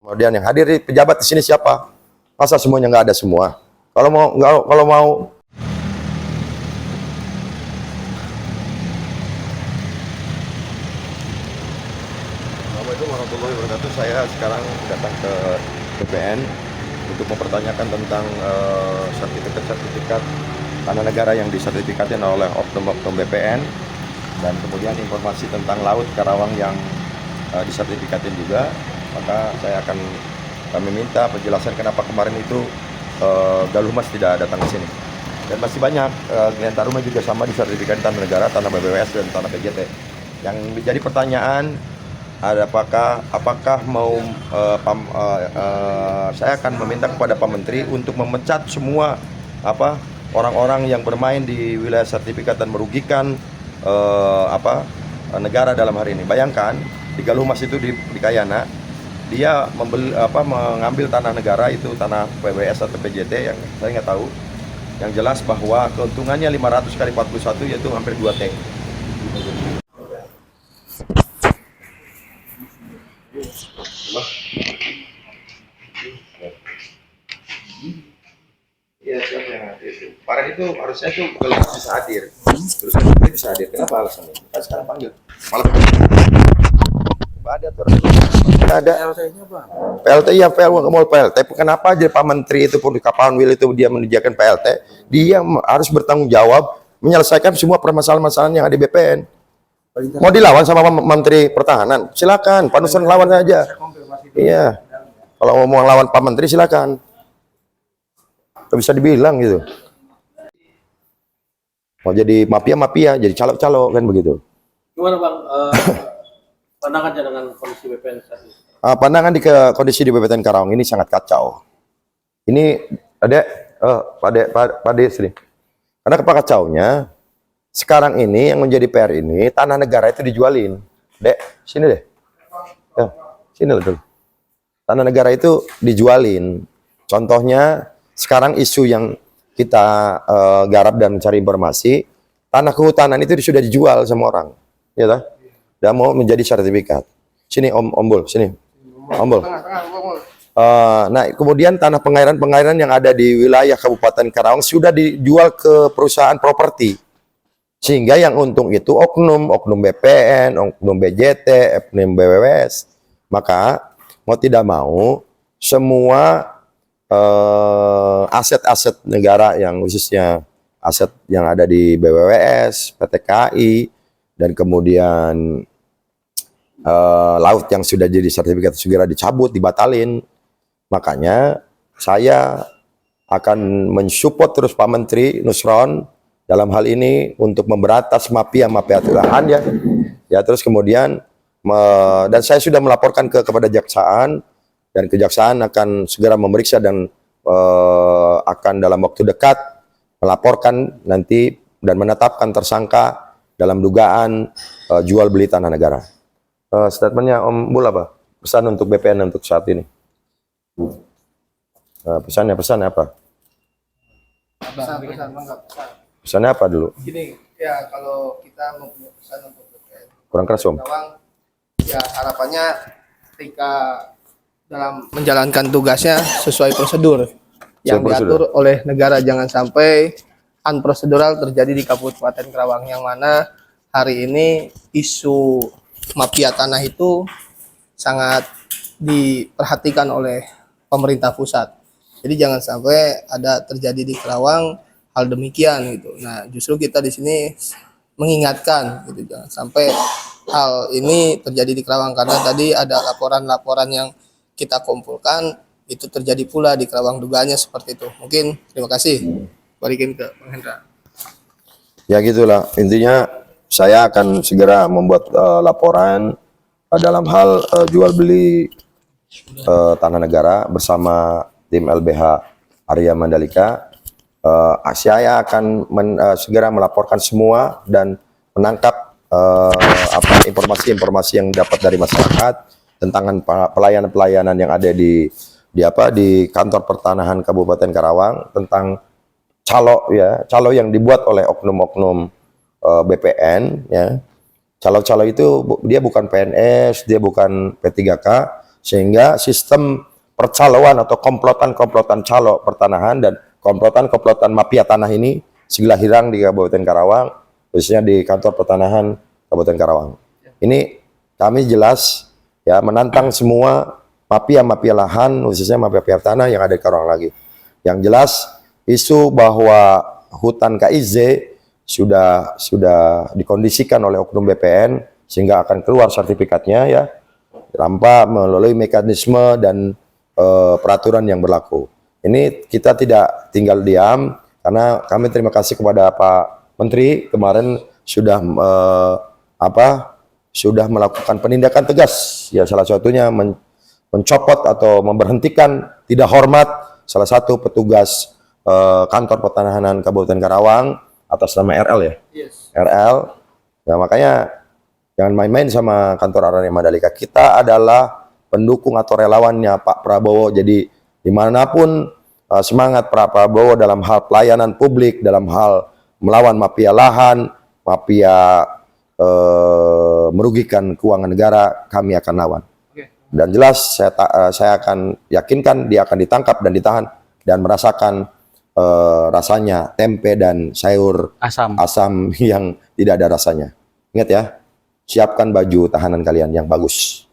Kemudian yang hadir di pejabat di sini siapa? Masa semuanya nggak ada semua? Kalau mau Assalamualaikum warahmatullahi wabarakatuh. Saya sekarang datang ke BPN untuk mempertanyakan tentang sertifikat tanah negara yang disertifikatkan oleh oknum BPN, dan kemudian informasi tentang laut Karawang yang disertifikatin juga. Maka saya akan meminta penjelasan kenapa kemarin itu Galumas tidak datang ke sini. Dan masih banyak klien Taruma juga sama disertifikatkan tanah negara, tanah BBWS dan tanah PJT. Yang menjadi pertanyaan apakah mau saya akan meminta kepada Pak Menteri untuk memecat semua orang-orang yang bermain di wilayah sertifikat dan merugikan negara dalam hari ini. Bayangkan di Galumas itu di Kayana, dia mengambil tanah negara itu, tanah PBS atau PJT yang saya nggak tahu. Yang jelas bahwa keuntungannya 500 kali 41 yaitu hampir 2 tank. Iya, siapa yang hadir itu? Kemarin itu harusnya tuh kalau bisa hadir, terus kan bisa hadir. Kenapa alasannya? Kan sekarang panggil. Malah ada terus. Ada. PLT-nya apa? PLT ya, mau PLT. Kenapa aja Pak Menteri itu pun di Kapanwil itu dia mengerjakan PLT? Dia harus bertanggung jawab menyelesaikan semua permasalahan-permasalahan yang ada di BPN. Mau dilawan sama Menteri Pertahanan, silakan. Pak Nusron lawan saja. Iya. Kalau mau lawan Pak Menteri silakan. Bisa dibilang gitu. Mau jadi mafia, jadi calo-calo kan begitu. Gimana Bang pandangannya dengan kondisi BPN saat ini? Pandangan di kondisi di BPN Karawang ini sangat kacau. Ini Pak Ade sini. Karena kacaunya sekarang ini yang menjadi PR ini tanah negara itu dijualin. Dek, sini deh. Ya, sini dulu. Tanah negara itu dijualin. Contohnya sekarang isu yang kita garap dan cari informasi, tanah kehutanan itu sudah dijual sama orang, ya toh? Dan mau menjadi sertifikat. Sini Om Bul, sini. Om Bul. Nah, kemudian tanah pengairan yang ada di wilayah Kabupaten Karawang sudah dijual ke perusahaan properti. Sehingga yang untung itu oknum BPN, oknum BJT, oknum BWS. Maka mau tidak mau semua aset-aset negara yang khususnya aset yang ada di BWWS, PT KAI, dan kemudian laut yang sudah jadi sertifikat segera dicabut, dibatalin. Makanya saya akan mensupport terus Pak Menteri Nusron dalam hal ini untuk memberantas mafia lahan ya. Terus kemudian dan saya sudah melaporkan kepada Jaksaan, dan Kejaksaan akan segera memeriksa dan akan dalam waktu dekat melaporkan nanti dan menetapkan tersangka dalam dugaan jual beli tanah negara. Statementnya Om Bul apa? Pesan untuk BPN untuk saat ini. Pesannya apa? Pesannya apa dulu? Gini, ya kalau kita mau punya pesan untuk BPN Kurang keras Om. Ya harapannya ketika dalam menjalankan tugasnya sesuai prosedur yang diatur oleh negara, jangan sampai unprocedural terjadi di Kabupaten Karawang, yang mana hari ini isu mafia tanah itu sangat diperhatikan oleh pemerintah pusat. Jadi jangan sampai ada terjadi di Karawang hal demikian gitu. Nah, justru kita di sini mengingatkan gitu, jangan sampai hal ini terjadi di Karawang, karena tadi ada laporan-laporan yang kita kumpulkan itu terjadi pula di Karawang, dugaannya seperti itu. Mungkin terima kasih. Balikin ke Bang Hendra. Ya gitulah, intinya saya akan segera membuat laporan dalam hal jual beli tanah negara bersama tim LBH Arya Mandalika. Saya akan segera melaporkan semua dan menangkap informasi-informasi yang dapat dari masyarakat tentang pelayanan-pelayanan yang ada di kantor pertanahan Kabupaten Karawang, tentang calo yang dibuat oleh oknum-oknum BPN ya. Calo-calo itu dia bukan PNS, dia bukan P3K, sehingga sistem percaloan atau komplotan-komplotan calo pertanahan dan komplotan-komplotan mafia tanah ini segera hilang di Kabupaten Karawang, khususnya di kantor pertanahan Kabupaten Karawang. Ini kami jelas ya menantang semua mafia-mafia lahan, khususnya mafia tanah yang ada di Karawang lagi. Yang jelas isu bahwa hutan KIZ sudah dikondisikan oleh oknum BPN sehingga akan keluar sertifikatnya ya tanpa melalui mekanisme dan peraturan yang berlaku. Ini kita tidak tinggal diam karena kami terima kasih kepada Pak Menteri kemarin sudah sudah melakukan penindakan tegas ya, salah satunya mencopot atau memberhentikan tidak hormat salah satu petugas kantor pertanahan Kabupaten Karawang atas nama RL ya. Yes. RL. Nah, makanya jangan main-main sama kantor Aremania Mandalika. Kita adalah pendukung atau relawannya Pak Prabowo. Jadi dimanapun semangat Pak Prabowo dalam hal pelayanan publik, dalam hal melawan mafia lahan, mafia merugikan keuangan negara, kami akan lawan. Dan jelas saya akan yakinkan dia akan ditangkap dan ditahan dan merasakan rasanya tempe dan sayur asam yang tidak ada rasanya. Ingat ya, siapkan baju tahanan kalian yang bagus.